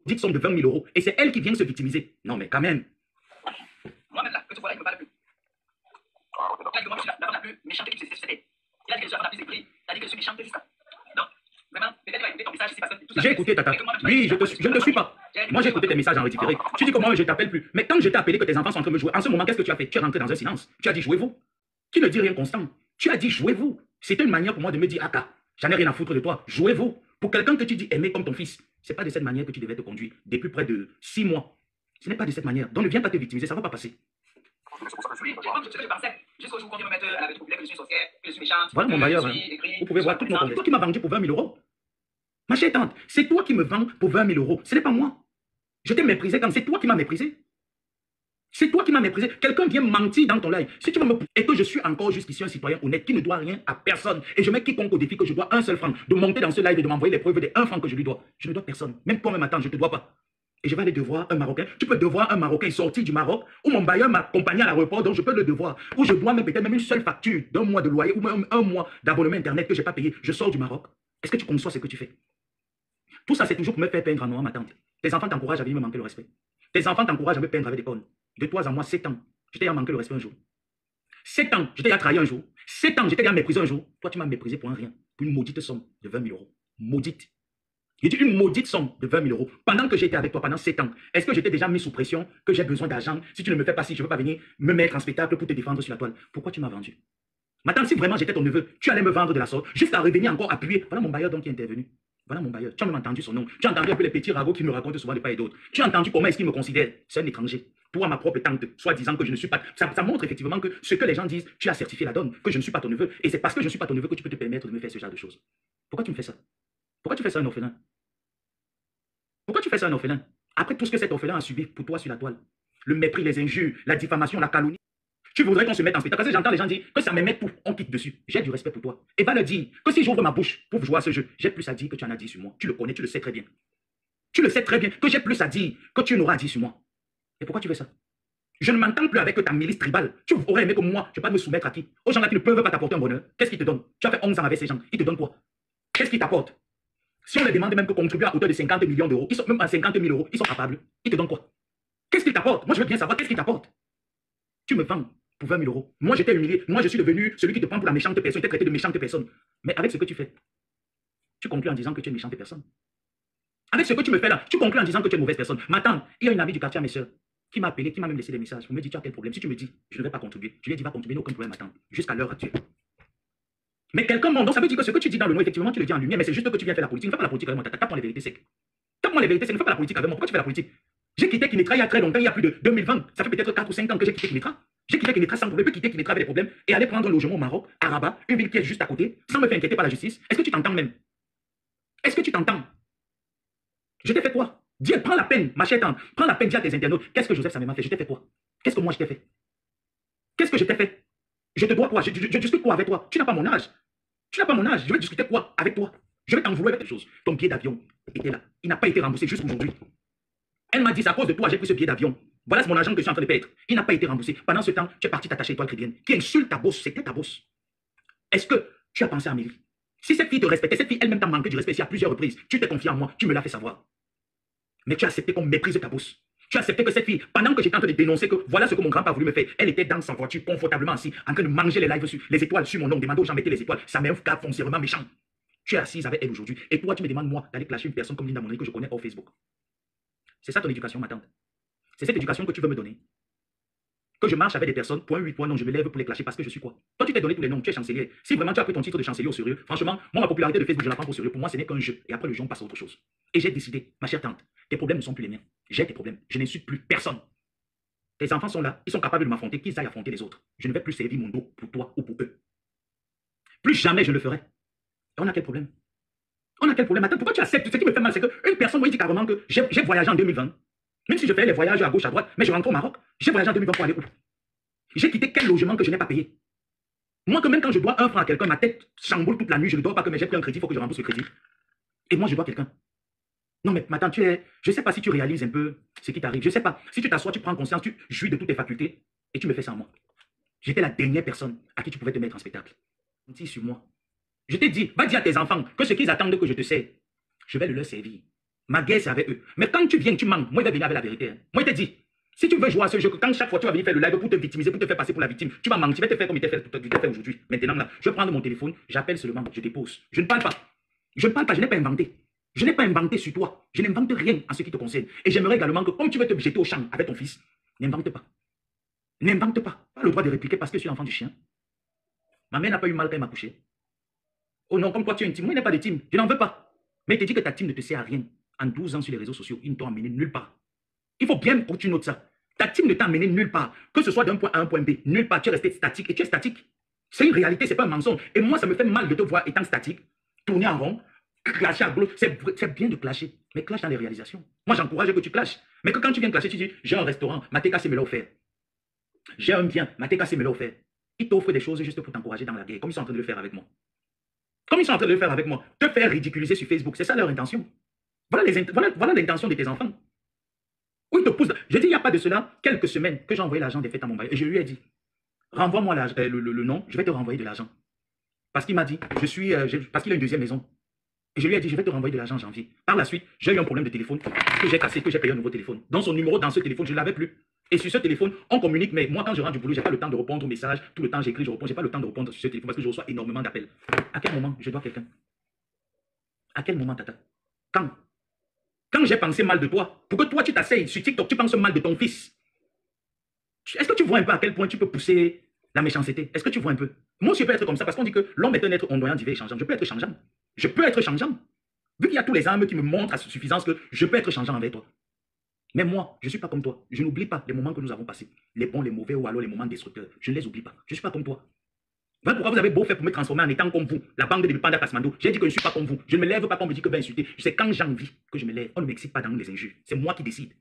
maudites sommes de 20 000 euros et c'est elle qui vient se victimiser. Non, mais quand même. Moi-même là, que tu vois là, il ne me parle plus. Il a dit que moi, je suis la femme la plus méchante que tu sais. Il a dit que je suis la femme la plus épris. Il a dit que je suis méchante, c'est ça. Donc, vraiment, peut-être tu vas écouter ton message ici parce que tout ça. J'ai écouté, Tata. Oui, je ne te suis pas. Moi, j'ai écouté tes messages en récupéré. Tu dis que moi, je ne t'appelle plus. Mais quand je t'ai appelé que tes enfants sont en train de me jouer, en ce moment, qu'est-ce que tu as fait? Tu es rentré dans un silence. Tu as dit jouez-vous. Tu ne dis rien constant. Tu as dit jouez-vous. C'était une manière pour moi de me dire Aka, j'en ai rien à foutre de toi. Jouez-vous. Pour quelqu'un que tu dis aimer comme ton fils, ce n'est pas de cette manière que tu devais te conduire depuis près de 6 mois. Ce n'est pas de cette manière. Donc ne viens pas te victimiser, ça ne va pas passer. Oui, je pensais jusqu'au jour qu'on vient me mettre à la populaire que je suis sorcière, que je suis méchante. Voilà mon bailleur. Vous pouvez voir toutes nos conversations. C'est toi qui m'as vendu pour 20 000 euros. Ma chère tante, c'est toi qui me vends pour 20 000 euros. Ce n'est pas moi. Je t'ai méprisé quand c'est toi qui m'as méprisé. C'est toi qui m'as méprisé. Quelqu'un vient mentir dans ton live. Si tu veux me... Et que je suis encore jusqu'ici un citoyen honnête qui ne doit rien à personne. Et je mets quiconque au défi que je dois un seul franc. De monter dans ce live et de m'envoyer les preuves des 1 franc que je lui dois. Je ne dois personne. Même toi-même, attends, je ne te dois pas. Et je vais aller devoir un Marocain. Tu peux devoir un Marocain sorti du Maroc, ou mon bailleur m'a accompagné à l'aéroport, donc je peux le devoir. Ou je dois même peut-être même une seule facture d'un mois de loyer, ou même un mois d'abonnement Internet que je n'ai pas payé. Je sors du Maroc. Est-ce que tu conçois ce que tu fais? Tout ça, c'est toujours pour me faire peindre en noir, ma tante. Tes enfants t'encouragent à venir me manquer le respect. Tes enfants t'encouragent à me peindre avec des cornes. De toi à moi, 7 ans. Je t'ai manqué le respect un jour. 7 ans, je t'ai trahi un jour. 7 ans, je t'ai méprisé un jour. Toi, tu m'as méprisé pour un rien. Pour une maudite somme de 20 000 euros. Maudite. J'ai dit une maudite somme de 20 000 euros. Pendant que j'étais avec toi pendant 7 ans, est-ce que j'étais déjà mis sous pression que j'ai besoin d'argent? Si tu ne me fais pas, si je ne veux pas venir me mettre en spectacle pour te défendre sur la toile, pourquoi tu m'as vendu? Maintenant, si vraiment j'étais ton neveu, tu allais me vendre de la sorte, jusqu'à revenir encore appuyer. Voilà mon bailleur donc qui est intervenu. Voilà mon bailleur. Tu as même entendu son nom. Tu as entendu un peu les petits ragots qui me racontent souvent de part et d'autre. Tu as entendu comment est-ce qu'il me considère? C'est un étranger. Toi, ma propre tante, soit disant que je ne suis pas... Ça montre effectivement que ce que les gens disent, tu as certifié la donne, que je ne suis pas ton neveu. Et c'est parce que je ne suis pas ton neveu que tu peux te permettre de me faire ce genre de choses. Pourquoi tu me fais ça? Pourquoi tu fais ça à un orphelin? Pourquoi tu fais ça à un orphelin? Après tout ce que cet orphelin a subi pour toi sur la toile, le mépris, les injures, la diffamation, la calomnie, tu voudrais qu'on se mette en spectacle. Parce que j'entends les gens dire que ça me met tout, on quitte dessus. J'ai du respect pour toi. Et va le dire que si j'ouvre ma bouche pour jouer à ce jeu, j'ai plus à dire que tu en as dit sur moi. Tu le connais, tu le sais très bien. Tu le sais très bien que j'ai plus à dire que tu n'auras dit sur moi. Et pourquoi tu fais ça? Je ne m'entends plus avec ta milice tribale. Tu aurais aimé que moi, je ne vais pas me soumettre à qui? Aux gens là qui ne peuvent pas t'apporter un bonheur. Qu'est-ce qu'ils te donnent? Tu as fait 11 ans avec ces gens. Ils te donnent quoi? Qu'est-ce qu'ils t'apportent? Si on les demande même que contribuer à hauteur de 50 millions d'euros, ils sont même à 50 000 euros, ils sont capables. Ils te donnent quoi? Qu'est-ce qu'ils t'apportent? Moi, je veux bien savoir qu'est-ce qu'ils t'apportent. Tu me vends pour 20 000 euros. Moi, je t'ai humilié. Moi, je suis devenu celui qui te prend pour la méchante personne. Tu es traité de méchante personne. Mais avec ce que tu fais, tu conclus en disant que tu es une méchante personne. Avec ce que tu me fais là, tu conclus en disant que tu es une mauvaise personne. Maintenant, il y a une amie du quartier à mes soeurs qui m'a appelé, qui m'a même laissé des messages. Vous me dites, tu as quel problème? Si tu me dis, je ne vais pas contribuer. Je lui ai dit, va contribuer, aucun problème, attends. Jusqu'à l'heure actuelle. Mais quelqu'un donc ça veut dire que ce que tu dis dans le nom, effectivement, tu le dis en lumière, mais c'est juste que tu viens faire la politique. Ne fais pas la politique avec moi. Tape-moi les vérités secs. Tape-moi les vérités secs. Ne fais pas la politique avec moi. Pourquoi tu fais la politique? J'ai quitté Kinetra il y a très longtemps, il y a plus de 2020. Ça fait peut-être 4 ou 5 ans que j'ai quitté Kinetra. J'ai quitté Kinetra sans problème. Je peux quitter Kinetra avec des problèmes et aller prendre un logement au Maroc, à Rabat, une ville qui est juste à côté, sans me faire inquiéter par la justice. Est-ce que tu t'entends même? Est-ce que tu t'entends? Je t'ai fait quoi? Dis, prends la peine, ma chère tante, prends la peine, dis à tes internautes, qu'est-ce que Joseph Samé m'a fait? Je t'ai fait quoi? Qu'est-ce que moi je t'ai fait? Qu'est-ce que je t'ai fait? Je te dois quoi? Je discute quoi avec toi? Tu n'as pas mon âge. Tu n'as pas mon âge. Je vais discuter quoi avec toi? Je vais t'en vouloir avec des choses. Ton billet d'avion était là. Il n'a pas été remboursé jusqu'aujourd'hui. Elle m'a dit, c'est à cause de toi, j'ai pris ce billet d'avion. Voilà, c'est mon argent que je suis en train de perdre. Il n'a pas été remboursé. Pendant ce temps, tu es parti t'attacher étoile chrétienne, qui insulte ta bosse. C'était ta bosse. Est-ce que tu as pensé à Amélie? Si cette fille te respectait, cette fille elle-même t'a manqué du respect à plusieurs reprises, tu t'es confié en moi, tu me l'as fait savoir. Mais tu as accepté qu'on méprise ta bosse. Tu as accepté que cette fille, pendant que j'étais en train de dénoncer que voilà ce que mon grand-père a voulu me faire, elle était dans sa voiture confortablement assise, en train de manger les lives sur les étoiles sur mon nom, demandant aux gens de mettre les étoiles. Ça met un cas foncièrement méchant. Tu es assise avec elle aujourd'hui. Et toi, tu me demandes, moi, d'aller clasher une personne comme Linda Monnet que je connais hors Facebook. C'est ça ton éducation, ma tante. C'est cette éducation que tu veux me donner. Que je marche avec des personnes, point 8, point non, je me lève pour les clasher parce que je suis quoi? Toi, tu t'es donné tous les noms, tu es chancelier. Si vraiment tu as pris ton titre de chancelier au sérieux, franchement, moi, ma popularité de Facebook, je la prends au sérieux. Pour moi, ce n'est qu'un jeu. Et après le jeu, on passe à autre chose. Et j'ai décidé, ma chère tante, tes problèmes ne sont plus les miens. J'ai tes problèmes. Je n'insulte plus personne. Tes enfants sont là, ils sont capables de m'affronter, qu'ils aillent affronter les autres. Je ne vais plus servir mon dos pour toi ou pour eux. Plus jamais je le ferai. Et on a quel problème? On a quel problème? Attends, pourquoi tu acceptes? Ce qui me fait mal, c'est qu'une personne me dit carrément que j'ai voyagé en 2020. Même si je fais les voyages à gauche, à droite, mais je rentre au Maroc. J'ai voyagé en 2020 pour aller où? J'ai quitté quel logement que je n'ai pas payé? Moi, que même quand je dois un franc à quelqu'un, ma tête chamboule toute la nuit, je ne dois pas que mais j'ai pris un crédit, il faut que je rembourse le crédit. Et moi, je dois quelqu'un. Non, mais attends, je ne sais pas si tu réalises un peu ce qui t'arrive. Je ne sais pas. Si tu t'assois, tu prends conscience, tu jouis de toutes tes facultés et tu me fais ça à moi. J'étais la dernière personne à qui tu pouvais te mettre en spectacle. Dis sur moi. Je t'ai dit, va dire à tes enfants que ce qu'ils attendent que je te sers, je vais le leur servir. Ma guerre, c'est avec eux. Mais quand tu viens, tu manques. Moi, il va venir avec la vérité. Hein. Moi, il te dit, si tu veux jouer à ce jeu, quand chaque fois tu vas venir faire le live pour te victimiser, pour te faire passer pour la victime, tu vas mentir, tu vas te faire comme il t'a fait aujourd'hui. Maintenant, là, je vais prendre mon téléphone, j'appelle seulement, je dépose. Je ne parle pas. Je ne parle pas, je n'ai pas inventé. Je n'ai pas inventé sur toi. Je n'invente rien en ce qui te concerne. Et j'aimerais également que, comme tu veux te jeter au champ avec ton fils, n'invente pas. N'invente pas. Pas le droit de répliquer parce que je suis l'enfant du chien. Ma mère n'a pas eu mal quand elle m'a couché. Oh non, comme toi tu es intime. Moi, il n'est pas de team. Je n'en veux pas. Mais il te dit que ta team ne te sert à rien. En 12 ans sur les réseaux sociaux, ils ne t'ont amené nulle part. Il faut bien que tu notes ça. Ta team ne t'a amené nulle part. Que ce soit d'un point A à un point B, nulle part. Tu es resté statique et tu es statique. C'est une réalité, ce n'est pas un mensonge. Et moi, ça me fait mal de te voir étant statique, tourner en rond, clasher à boulot. C'est bien de clasher, mais clash dans les réalisations. Moi, j'encourage que tu clashes. Mais que quand tu viens clasher, tu dis, j'ai un restaurant, Matéka me l'a offert. J'ai un bien, Matéka me l'a offert. Ils t'offrent des choses juste pour t'encourager dans la guerre, comme ils sont en train de le faire avec moi. Comme ils sont en train de le faire avec moi. Te faire ridiculiser sur Facebook, c'est ça leur intention. Voilà l'intention de tes enfants. Où ils te poussent. Je dis, il n'y a pas de cela, quelques semaines, que j'ai envoyé l'argent des fêtes à mon bail. Et je lui ai dit, renvoie-moi le nom, je vais te renvoyer de l'argent. Parce qu'il m'a dit, parce qu'il a une deuxième maison. Et je lui ai dit, je vais te renvoyer de l'argent en janvier. Par la suite, j'ai eu un problème de téléphone que j'ai cassé, que j'ai payé un nouveau téléphone. Dans son numéro, dans ce téléphone, je ne l'avais plus. Et sur ce téléphone, on communique, mais moi, quand je rentre du boulot, je n'ai pas le temps de répondre aux messages. Tout le temps, j'écris, je réponds. Je n'ai pas le temps de répondre sur ce téléphone parce que je reçois énormément d'appels. À quel moment je dois quelqu'un? À quel moment, Tata? Quand j'ai pensé mal de toi, pour que toi, tu t'asseyes sur TikTok, tu penses mal de ton fils. Est-ce que tu vois un peu à quel point tu peux pousser la méchanceté? Est-ce que tu vois un peu? Moi aussi, je peux être comme ça parce qu'on dit que l'homme est un être ondoyant, divers et changeant. Je peux être changeant. Je peux être changeant. Vu qu'il y a tous les âmes qui me montrent à suffisance que je peux être changeant avec toi. Mais moi, je ne suis pas comme toi. Je n'oublie pas les moments que nous avons passés. Les bons, les mauvais ou alors les moments destructeurs. Je ne les oublie pas. Je ne suis pas comme toi. Voilà pourquoi vous avez beau faire pour me transformer en étant comme vous. La bande de Panda Kasmando. J'ai dit que je ne suis pas comme vous. Je ne me lève pas quand on me dit que ben insulter. C'est quand j'ai envie que je me lève. On ne m'excite pas dans les injures. C'est moi qui décide.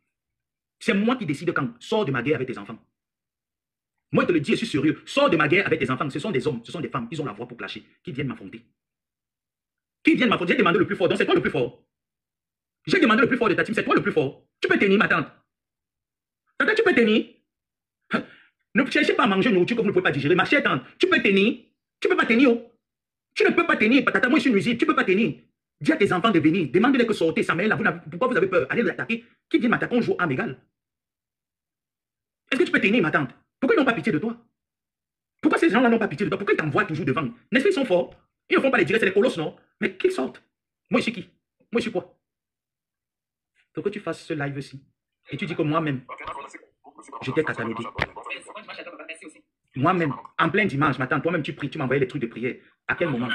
C'est moi qui décide quand. Sors de ma guerre avec tes enfants. Moi, je te le dis, je suis sérieux. Sors de ma guerre avec tes enfants. Ce sont des hommes, ce sont des femmes. Ils ont la voix pour clasher. Qui viennent m'affronter. Qui viennent m'affronter. J'ai demandé le plus fort. Donc c'est toi le plus fort. J'ai demandé le plus fort de ta team. C'est toi le plus fort. Tu peux tenir, ma tante. Tante, tu peux tenir. Ne cherchez pas à manger une nourriture que vous ne pouvez pas digérer. Ma chère tante, tu peux tenir. Tu ne peux pas tenir. Oh. Tu ne peux pas tenir. Tata, moi, je suis nuisible. Tu ne peux pas tenir. Dis à tes enfants de venir. Demandez-les que sortez. Ça là. Pourquoi vous avez peur? Allez l'attaquer. Qui vient m'attaquer? On joue à égal. Est-ce que tu peux tenir, ma tante? Pourquoi ils n'ont pas pitié de toi? Pourquoi ces gens-là n'ont pas pitié de toi? Pourquoi ils t'envoient toujours devant? N'est-ce qu'ils sont forts? Ils ne font pas les directs, c'est les colosses, non? Mais qu'ils sortent. Moi, je suis qui? Moi, je suis quoi? Faut que tu fasses ce live-ci. Et tu dis que moi-même, j'étais catalogé. Moi-même, en plein dimanche, matin, toi-même, tu pries, tu m'envoyais les trucs de prière. À quel moment?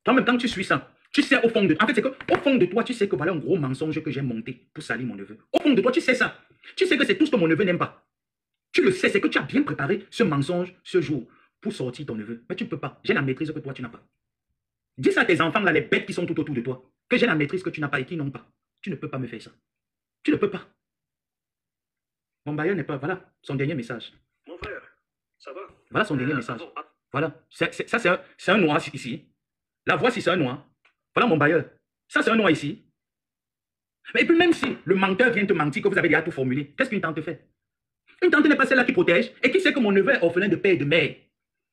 Toi-même, quand tu suis ça, tu sais au fond de... En fait, c'est qu'au fond de toi, tu sais que voilà un gros mensonge que j'ai monté pour salir mon neveu. Au fond de toi, tu sais ça. Tu sais que c'est tout ce que mon neveu n'aime pas. Tu le sais, c'est que tu as bien préparé ce mensonge ce jour pour sortir ton neveu. Mais tu ne peux pas. J'ai la maîtrise que toi, tu n'as pas. Dis ça à tes enfants, là, les bêtes qui sont tout autour de toi, que j'ai la maîtrise que tu n'as pas et qui n'ont pas. Tu ne peux pas me faire ça. Tu ne peux pas. Mon bailleur n'est pas... Voilà, son dernier message. Mon frère, ça va? Voilà son dernier message. Voilà. Ça, c'est un noir ici. La voix, si c'est un noir. Voilà mon bailleur. Ça, c'est un noir ici. Et puis même si le menteur vient te mentir, que vous avez déjà tout formulé, qu'est-ce qu'une tante fait? Une tante n'est pas celle-là qui protège et qui sait que mon neveu est orphelin de père et de mère.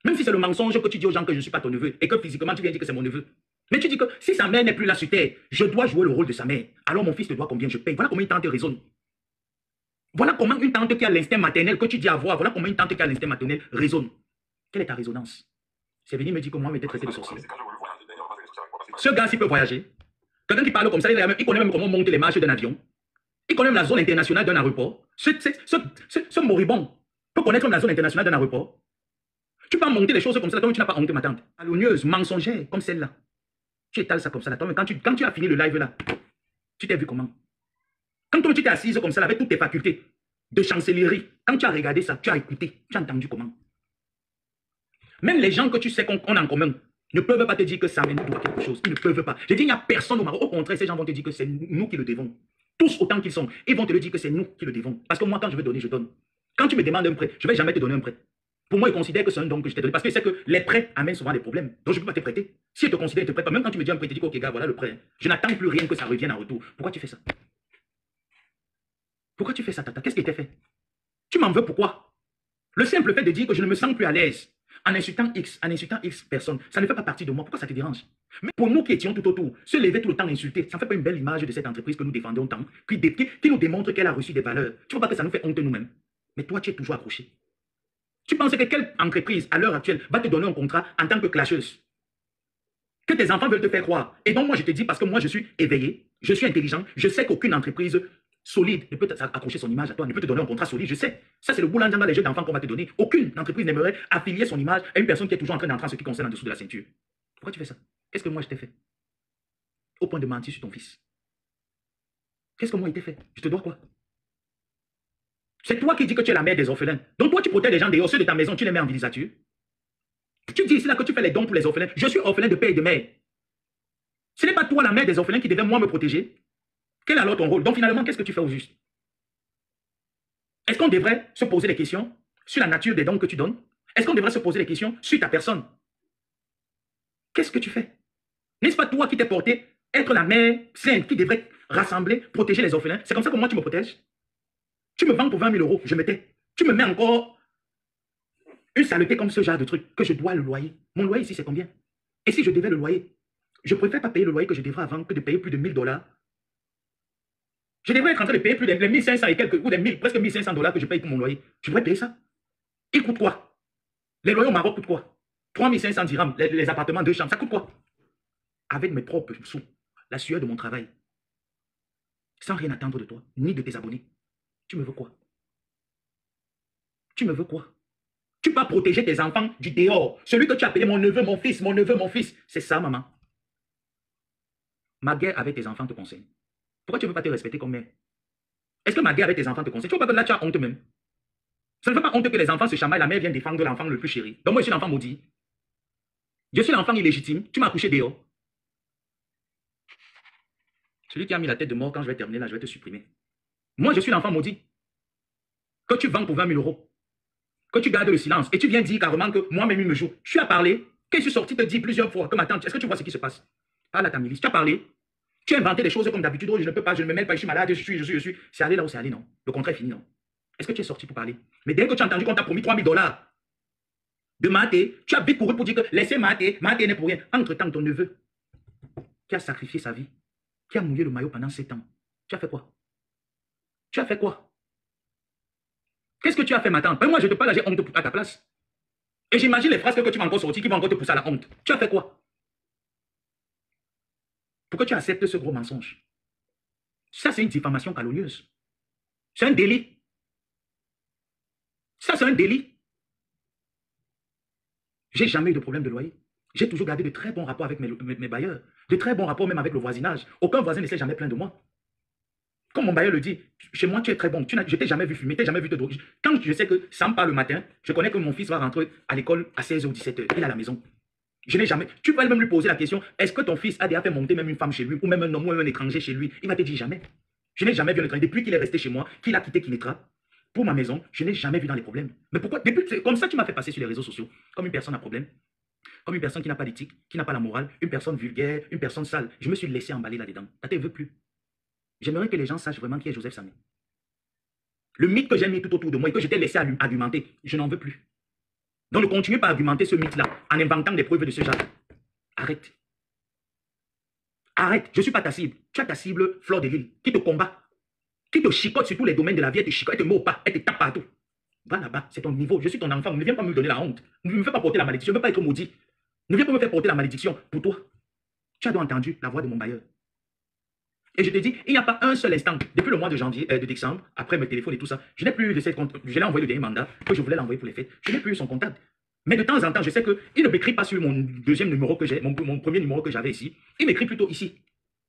Même si c'est le mensonge que tu dis aux gens que je ne suis pas ton neveu et que physiquement tu viens dire que c'est mon neveu. Mais tu dis que si sa mère n'est plus là sur terre, je dois jouer le rôle de sa mère. Alors mon fils te doit combien je paye. Voilà comment une tante raisonne. Voilà comment une tante qui a l'instinct maternel que tu dis avoir, voilà comment une tante qui a l'instinct maternel raisonne. Quelle est ta résonance? C'est venu me dire que moi, j'étais traité de sorcier. Ce gars, s'il peut voyager, quelqu'un qui parle comme ça, il connaît même comment monter les marches d'un avion. Il connaît même la zone internationale d'un aéroport. Ce moribond peut connaître même la zone internationale d'un aéroport. Tu peux monter des choses comme ça, toi tu n'as pas honte, ma tante. Calomnieuse, mensongère, comme celle-là. Tu étales ça comme ça. Toi, quand tu as fini le live là, tu t'es vu comment? Quand toi tu t'es assise comme ça, avec toutes tes facultés de chancellerie, quand tu as regardé ça, tu as écouté, tu as entendu comment? Même les gens que tu sais qu'on a en commun ne peuvent pas te dire que ça nous doit quelque chose. Ils ne peuvent pas. Je dis, il n'y a personne au Maroc. Au contraire, ces gens vont te dire que c'est nous qui le devons. Tous autant qu'ils sont. Ils vont te le dire que c'est nous qui le devons. Parce que moi, quand je veux donner, je donne. Quand tu me demandes un prêt, je ne vais jamais te donner un prêt. Pour moi, ils considèrent que c'est un don que je t'ai donné. Parce que c'est que les prêts amènent souvent des problèmes. Donc, je ne peux pas te prêter. Si ils te considèrent, ils te prêtent pas. Même quand tu me dis un prêt, tu dis, ok, gars, voilà le prêt. Je n'attends plus rien que ça revienne en retour. Pourquoi tu fais ça? Pourquoi tu fais ça, Tata? Qu'est-ce qui était fait? Tu m'en veux pourquoi? Le simple fait de dire que je ne me sens plus à l'aise. en insultant X personnes, ça ne fait pas partie de moi. Pourquoi ça te dérange? Mais pour nous qui étions tout autour, se lever tout le temps insulter, ça ne fait pas une belle image de cette entreprise que nous défendons tant, qui nous démontre qu'elle a reçu des valeurs. Tu ne vois pas que ça nous fait honte nous-mêmes? Mais toi, tu es toujours accroché. Tu penses que quelle entreprise, à l'heure actuelle, va te donner un contrat en tant que clasheuse? Que tes enfants veulent te faire croire. Et donc, moi, je te dis, parce que moi, je suis éveillé, je suis intelligent, je sais qu'aucune entreprise solide ne peut accrocher son image à toi, ne peut te donner un contrat solide, je sais. Ça, c'est le boulangeant dans les jeux d'enfants qu'on va te donner. Aucune entreprise n'aimerait affilier son image à une personne qui est toujours en train d'entrer en ce qui concerne en dessous de la ceinture. Pourquoi tu fais ça? Qu'est-ce que moi, je t'ai fait? Au point de mentir sur ton fils. Qu'est-ce que moi, il t'ai fait? Je te dois quoi? C'est toi qui dis que tu es la mère des orphelins. Donc, toi, tu protèges les gens dehors, ceux de ta maison, tu les mets en vilisature. Tu dis ici là que tu fais les dons pour les orphelins. Je suis orphelin de père et de mère. Ce n'est pas toi la mère des orphelins qui devait moi me protéger. Quel est alors ton rôle? Donc finalement, qu'est-ce que tu fais au juste? Est-ce qu'on devrait se poser des questions sur la nature des dons que tu donnes? Est-ce qu'on devrait se poser des questions sur ta personne? Qu'est-ce que tu fais? N'est-ce pas toi qui t'es porté être la mère sainte qui devrait rassembler, protéger les orphelins? C'est comme ça que moi tu me protèges? Tu me vends pour 20 000 euros, je me tais. Tu me mets encore une saleté comme ce genre de truc, que je dois le loyer. Mon loyer ici, c'est combien? Et si je devais le loyer? Je préfère pas payer le loyer que je devrais avant que de payer plus de 1000 $. Je devrais être en train de payer plus de 1500 et quelques, ou des 1000, presque 1500 $ que je paye pour mon loyer. Je devrais payer ça. Il coûte quoi? Les loyers au Maroc coûtent quoi? 3500 dirhams, les appartements 2 chambres, ça coûte quoi? Avec mes propres sous, la sueur de mon travail, sans rien attendre de toi, ni de tes abonnés. Tu me veux quoi? Tu me veux quoi? Tu vas protéger tes enfants du dehors. Celui que tu as appelé mon neveu, mon fils, mon neveu, mon fils. C'est ça, maman. Ma guerre avec tes enfants te conseille. Pourquoi tu ne veux pas te respecter comme mère? Est-ce que ma guerre avec tes enfants te conseille? Tu ne vois pas que là, tu as honte même. Ça ne fait pas honte que les enfants se chamaillent, la mère vient défendre l'enfant le plus chéri. Donc moi, je suis l'enfant maudit. Je suis l'enfant illégitime. Tu m'as accouché dehors. Celui qui a mis la tête de mort, quand je vais terminer là, je vais te supprimer. Moi, je suis l'enfant maudit. Que tu vends pour 20 000 euros. Que tu gardes le silence. Et tu viens dire carrément que moi-même, il me joue. Tu as parlé. Quand je suis sorti te dire plusieurs fois que ma tante, est-ce que tu vois ce qui se passe? Parle à ta milice. Tu as parlé. Tu as inventé des choses comme d'habitude. Oh, je ne peux pas, je ne me mêle pas, je suis malade, je suis. C'est aller là où c'est aller, non? Le contrat est fini, non? Est-ce que tu es sorti pour parler? Mais dès que tu as entendu qu'on t'a promis 3 000 $ de Maté, tu as vite couru pour dire que laissez Maté n'est pour rien. Entre-temps, ton neveu, qui a sacrifié sa vie, qui a mouillé le maillot pendant 7 ans, tu as fait quoi? Tu as fait quoi? Qu'est-ce que tu as fait, ma tante? Moi, je te parle, j'ai honte à ta place. Et j'imagine les phrases que tu vas encore sortir qui vont encore te pousser à la honte. Tu as fait quoi? Pourquoi tu acceptes ce gros mensonge? Ça, c'est une diffamation calomnieuse. C'est un délit. Ça, c'est un délit. J'ai jamais eu de problème de loyer. J'ai toujours gardé de très bons rapports avec mes bailleurs. De très bons rapports même avec le voisinage. Aucun voisin ne s'est jamais plaint de moi. Comme mon bailleur le dit, chez moi, tu es très bon. Je ne t'ai jamais vu fumer, tu n'ai jamais vu te droguer. Quand je sais que ça me parle le matin, je connais que mon fils va rentrer à l'école à 16h ou 17h. Il est à la maison. Je n'ai jamais... Tu vas même lui poser la question, est-ce que ton fils a déjà fait monter même une femme chez lui, ou même un homme ou même un étranger chez lui? Il va te dire jamais. Je n'ai jamais vu un étranger. Depuis qu'il est resté chez moi, qu'il a quitté Kinetra, pour ma maison, je n'ai jamais vu dans les problèmes. Mais pourquoi? Depuis, comme ça, tu m'as fait passer sur les réseaux sociaux, comme une personne à problème, comme une personne qui n'a pas d'éthique, qui n'a pas la morale, une personne vulgaire, une personne sale. Je me suis laissé emballer là-dedans. Ça ne te veut plus. J'aimerais que les gens sachent vraiment qui est Joseph Samé. Le mythe que j'ai mis tout autour de moi et que je t'ai laissé argumenter, je n'en veux plus. Donc ne continue pas à argumenter ce mythe-là en inventant des preuves de ce genre. Arrête. Arrête. Je ne suis pas ta cible. Tu as ta cible, Fleur de Lille, qui te combat, qui te chicote sur tous les domaines de la vie, elle te chicote, elle te met au pas, elle te tape partout. Va là-bas, c'est ton niveau. Je suis ton enfant. Ne viens pas me donner la honte. Ne me fais pas porter la malédiction. Je ne veux pas être maudit. Ne viens pas me faire porter la malédiction pour toi. Tu as donc entendu la voix de mon bailleur. Et je te dis, il n'y a pas un seul instant, depuis le mois de janvier, de décembre, après mes téléphones et tout ça, je n'ai plus de cette compte. Je l'ai envoyé le dernier mandat, que je voulais l'envoyer pour les fêtes. Je n'ai plus son contact. Mais de temps en temps, je sais qu'il ne m'écrit pas sur mon deuxième numéro que j'ai, mon premier numéro que j'avais ici. Il m'écrit plutôt ici.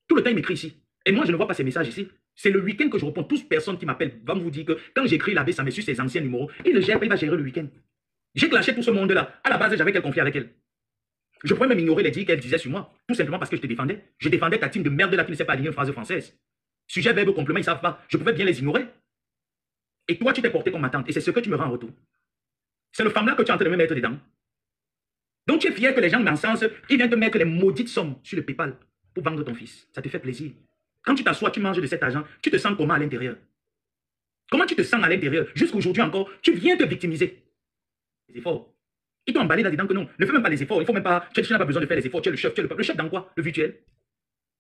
Tout le temps, il m'écrit ici. Et moi, je ne vois pas ces messages ici. C'est le week-end que je réponds. Toutes personnes qui m'appellent vont vous dire que quand j'écris l'abbé Samé sur ses anciens numéros, il le gère, il va gérer le week-end. J'ai clashé tout ce monde-là. À la base, j'avais quel conflit avec elle. Je pourrais même ignorer les dires qu'elle disait sur moi, tout simplement parce que je te défendais. Je défendais ta team de merde là qui ne sait pas aligner une phrase française. Sujet, verbe, complément, ils ne savent pas. Je pouvais bien les ignorer. Et toi, tu t'es porté comme ma tante. Et c'est ce que tu me rends en retour. C'est le femme-là que tu es en train de me mettre dedans. Donc tu es fier que les gens m'encensent, ils viennent te mettre les maudites sommes sur le PayPal pour vendre ton fils. Ça te fait plaisir. Quand tu t'assois, tu manges de cet argent, tu te sens comment à l'intérieur? Comment tu te sens à l'intérieur? Jusqu'aujourd'hui encore, tu viens te victimiser. C'est fort. Ils t'ont emballé là-dedans que non. Ne fais même pas les efforts. Il faut même pas. Tu n'as pas besoin de faire les efforts. Tu es le chef. Le chef dans quoi? Le virtuel.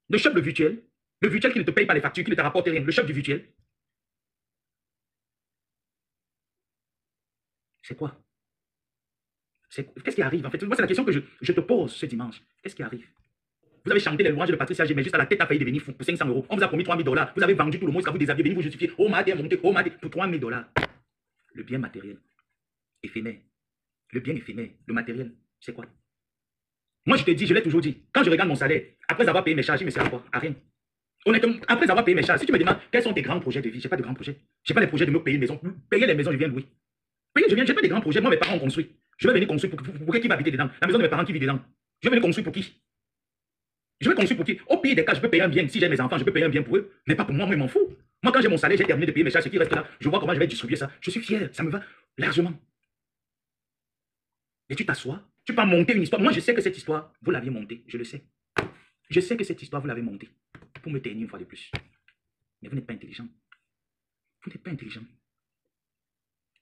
Le chef, le virtuel. Le virtuel qui ne te paye pas les factures, qui ne te rapporte rien. Le chef du virtuel. C'est quoi? Qu'est-ce qui arrive en fait? Moi, c'est la question que je te pose ce dimanche. Qu'est-ce qui arrive? Vous avez chanté les louanges de Patricia G, mais juste à la tête a failli devenir fou pour 500 €. On vous a promis 3 000 $. Vous avez vendu tout le monde jusqu'à vous déshabiller, venir vous justifier. Oh, Madi est monté, oh, Madi, pour 3 000 $. Le bien matériel, éphémère. Le bien éphémère, le matériel, c'est quoi? Moi, je te dis, je l'ai toujours dit. Quand je regarde mon salaire, après avoir payé mes charges, je me sers à quoi? À rien. Honnêtement, après avoir payé mes charges, si tu me demandes quels sont tes grands projets de vie, je n'ai pas de grands projets. Je n'ai pas les projets de me payer une maison. Payer les maisons, je viens louer. Payer, je n'ai pas des grands projets. Moi, mes parents ont construit. Je vais venir construire pour qui va habiter dedans? La maison de mes parents qui vit dedans. Je vais venir construire pour qui? Je vais construire pour qui? Au pire des cas, je peux payer un bien. Si j'ai mes enfants, je peux payer un bien pour eux. Mais pas pour moi, moi, je m'en fous. Moi, quand j'ai mon salaire, j'ai terminé de payer mes charges. Ce qui reste là, je vois comment je vais distribuer ça. Je suis fier, ça me va largement. Et tu t'assois, tu peux monter une histoire. Moi, je sais que cette histoire, vous l'aviez montée, je le sais. Je sais que cette histoire, vous l'avez montée pour me tenir une fois de plus. Mais vous n'êtes pas intelligent. Vous n'êtes pas intelligent.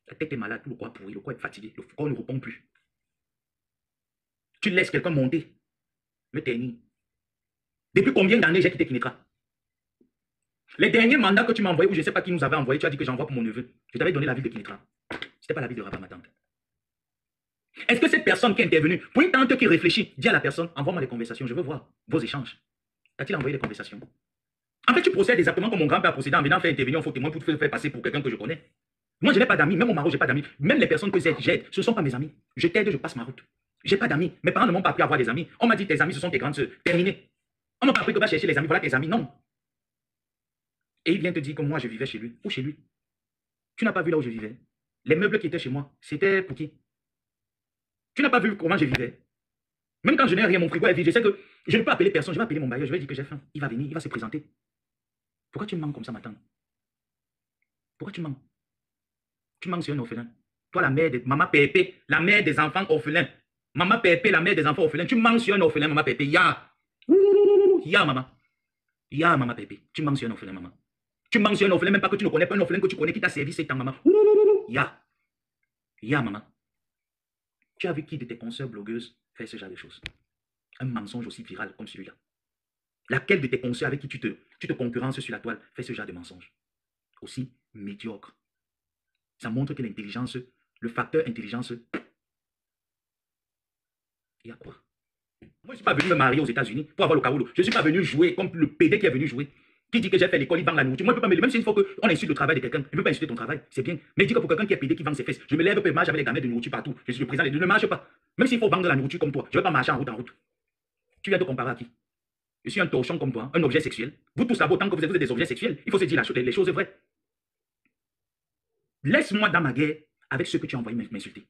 La tête est malade, le corps pourri, le corps est fatigué, le corps ne répond plus. Tu laisses quelqu'un monter, me tenir. Depuis combien d'années j'ai quitté Kinetra? Les derniers mandats que tu m'as envoyés, ou je ne sais pas qui nous avait envoyé, tu as dit que j'envoie pour mon neveu. Je t'avais donné la ville de Kinetra. Ce n'était pas la ville de Rabat, ma tante. Est-ce que cette personne qui est intervenue, pour une tante qui réfléchit, dit à la personne, envoie-moi les conversations, je veux voir vos échanges. A-t-il envoyé les conversations? En fait, tu procèdes exactement comme mon grand-père procédait en venant faire intervenir un faux témoin pour te faire passer pour quelqu'un que je connais. Moi, je n'ai pas d'amis, même au Maroc, je n'ai pas d'amis. Même les personnes que j'aide, ce ne sont pas mes amis. Je t'aide, je passe ma route. Je n'ai pas d'amis. Mes parents ne m'ont pas appris à avoir des amis. On m'a dit tes amis, ce sont tes grandes sœurs. Terminé. On m'a pas appris que va chercher les amis, voilà tes amis. Non. Et il vient te dire que moi, je vivais chez lui. Où chez lui? Tu n'as pas vu là où je vivais? Les meubles qui étaient chez moi, c'était pour qui? Tu n'as pas vu comment je vivais? Même quand je n'ai rien, mon frigo est vide. Je sais que je ne peux appeler personne. Je vais appeler mon bailleur. Je vais dire que j'ai faim. Il va venir, il va se présenter. Pourquoi tu me mens comme ça, ma tante? Pourquoi tu mens? Tu mens sur un orphelin. Toi, la mère de Maman Pépé, la mère des enfants orphelins. Maman Pépé, la mère des enfants orphelins. Tu mens sur un orphelin, Maman Pépé. Ya. Ya, maman. Ya, Maman Pépé. Tu mens sur un orphelin, maman. Tu mens sur un orphelin, même pas que tu ne connais pas un orphelin que tu connais qui t'a servi 7 ans, maman. Ya. Ya, maman. Tu as vu qui de tes consoeurs blogueuses faire ce genre de choses? Un mensonge aussi viral comme celui-là. Laquelle de tes consoeurs avec qui tu te concurrences sur la toile fait ce genre de mensonge? Aussi médiocre. Ça montre que l'intelligence, le facteur intelligence, il y a quoi? Moi, je ne suis pas venu me marier aux États-Unis pour avoir le carreau. Je ne suis pas venu jouer comme le PD qui est venu jouer. Qui dit que j'ai fait l'école, il vend la nourriture. Moi, je ne peux pas me lever. Même s'il faut qu'on insulte le travail de quelqu'un, je ne peux pas insulter ton travail. C'est bien. Mais dis que pour quelqu'un qui est PD, qui vend ses fesses, je me lève et marche avec les gamins de nourriture partout. Je suis le président, je ne marche pas. Même s'il faut vendre la nourriture comme toi, je ne vais pas marcher en route. Tu viens te comparer à qui? Je suis un torchon comme toi, un objet sexuel. Vous tous là-bas, tant que vous êtes des objets sexuels, il faut se dire les choses vraies. Laisse-moi dans ma guerre avec ceux que tu as envoyés m'insulter.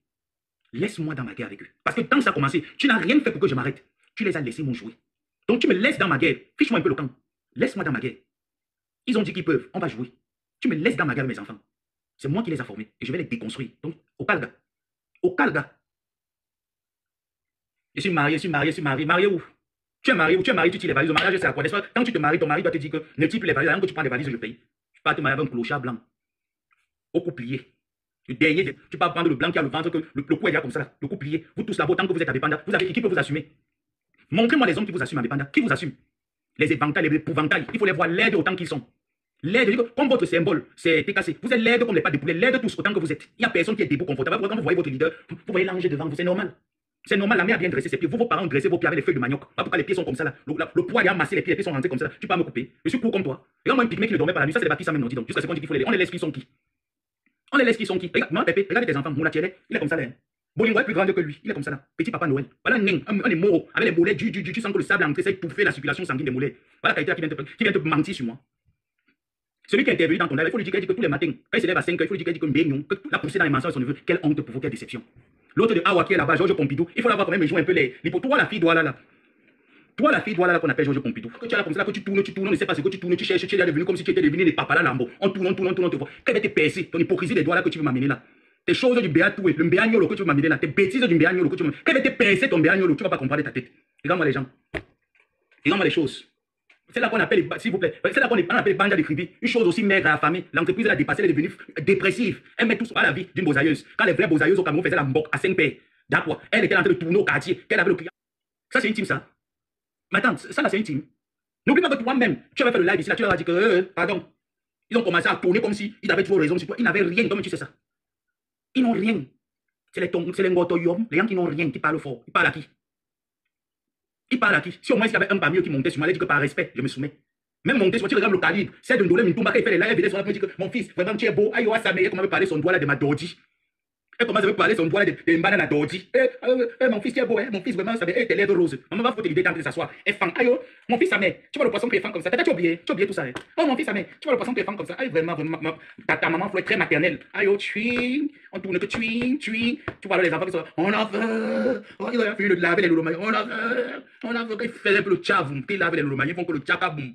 Laisse-moi dans ma guerre avec eux. Parce que tant que ça a commencé, tu n'as rien fait pour que je m'arrête. Tu les as laissés m'ont joué. Donc tu me laisses dans ma guerre. Fiche-moi un peu le camp. Laisse-moi dans ma guerre. Ils ont dit qu'ils peuvent. On va jouer. Tu me laisses dans ma guerre avec mes enfants. C'est moi qui les ai formés. Et je vais les déconstruire. Donc, au calga. Au calga. Je suis marié. Marié où? Tu es marié, tu tires les valises. Le mariage, c'est à quoi? Quand tu te maries, ton mari doit te dire que ne tire plus les valises. Avant que tu prends les valises, je paye. Tu pars te marier avec un clochard blanc. Au cou plié. Le dernier, tu peux prendre le blanc qui a le ventre, que le cou est là comme ça, là, le cou plié. Vous tous là-bas, tant que vous êtes indépendants, vous avez qui peut vous assumer? Montrez-moi les hommes qui vous assument indépendants. Qui vous assume? Les éventails, les épouvantails, il faut les voir laides autant qu'ils sont. Laides, comme votre symbole, c'est TKC. Vous êtes laides comme les pattes de poulet, laides tous autant que vous êtes. Il n'y a personne qui est debout confortable. Quand vous voyez votre leader, vous voyez l'ange devant vous, c'est normal. C'est normal, la mère a bien dressé ses pieds. Vous, vos parents ont dressé vos pieds avec les feuilles de manioc. Pas pourquoi les pieds sont comme ça là. Le poids il a amassé les pieds sont rentrés comme ça là. Tu peux pas me couper. Je suis court comme toi. Regarde-moi un pygmée qui ne dormait pas la nuit. Ça, c'est les bâtis, ça même non dit donc. Jusqu'à ce qu'on dit qu'il faut les. On les laisse qui sont qui? On les laisse qui sont qui? Regarde, moi, Pépé, regardez tes enfants. Moula Tielé, il est comme ça là. Bolingo est plus grand que lui. Il est comme ça là. Petit papa Noël. Voilà un émoro avec les mollets tu sens que le sable est entré, ça étouffe la circulation sanguine des mollets. Voilà quelqu'un qui vient te mentir sur moi. Celui qui est intervenu dans ton live, il faut lui dire que tous les matins, quand il se lève à 5 h, il faut lui dire que la poussée dans les mensonges de son neveu. Quelle honte pour vous, quelle déception. L'autre de Awa qui est là-bas, Georges Pompidou, il faut l'avoir quand même jouer un peu les. Toi, la fille, doit là. Toi, la fille, doit là qu'on appelle Georges Pompidou. Que tu es là comme ça, que tu tournes, on ne sait pas ce que tu tournes, tu cherches, tu es devenu comme si tu étais devenu les papas là, Lambo. On tourne, te voit. Quelle est tes percées, ton hypocrisie des doigts là que tu veux m'amener là? Tes choses du béatoué, le béagnolo que tu veux m'amener là, tes bêtises du béagnolo que tu veux m'amener. Quelle est tes percées, ton béagnolo? Tu vas pas comprendre ta tête. Regarde-moi les gens. Regarde-moi les choses. C'est là qu'on appelle, s'il vous plaît, c'est là qu'on appelle les banjas de Kribi. Une chose aussi maigre à affamée. L'entreprise elle a dépassé, elle est devenue dépressive. Elle met tout à la vie d'une bosailleuse. Quand les vraies bosailleuses au Cameroun faisaient la mboque à 5 paires. D'accord. Elle était en train de tourner au quartier, qu'elle avait le client. Ça, c'est intime, ça. Mais attends, ça là, c'est intime. N'oublie pas que toi-même, tu avais fait le live ici, là, tu leur as dit que, pardon, ils ont commencé à tourner comme si ils avaient toujours raison sur toi. Ils n'avaient rien, comme tu sais ça. Ils n'ont rien. C'est les ngotoyom, les gens qui n'ont rien, qui parlent fort. Ils parlent à qui? Ils parlent à qui? Si au moins il y avait un parmi eux qui montait sur moi, il dit que par respect, je me soumets. Même monter sur moi, tu regardes le calibre, c'est de me donner une tombe, il fait les lives, il dit que mon fils, vraiment tu es beau, aïe, ça me comment me parler son doigt là de ma dodi. Elle commence à me parler son doigt de mbana la dodi. Mon fils, tu es beau, mon fils, vraiment, ça me tes lèvres roses. Maman va foutre l'idée d'entrer s'asseoir. Et fan, aïe, mon fils, ça me, tu vois le poisson qui est fan comme ça. Peut-être tu as oublié tout ça. Oh, mon fils, ça me, tu vois le poisson qui est fan comme ça. Aïe, vraiment, ta maman faut être très maternelle. Aïe, twing, on tourne que twing. Tu vois les enfants qui sont, on en veut. Oh, il a fini de laver les loulomailles. On en veut. Ils faisaient un peu le tchavoum, qu'ils lavaient les loulomailles, ils font que le tchakaboum.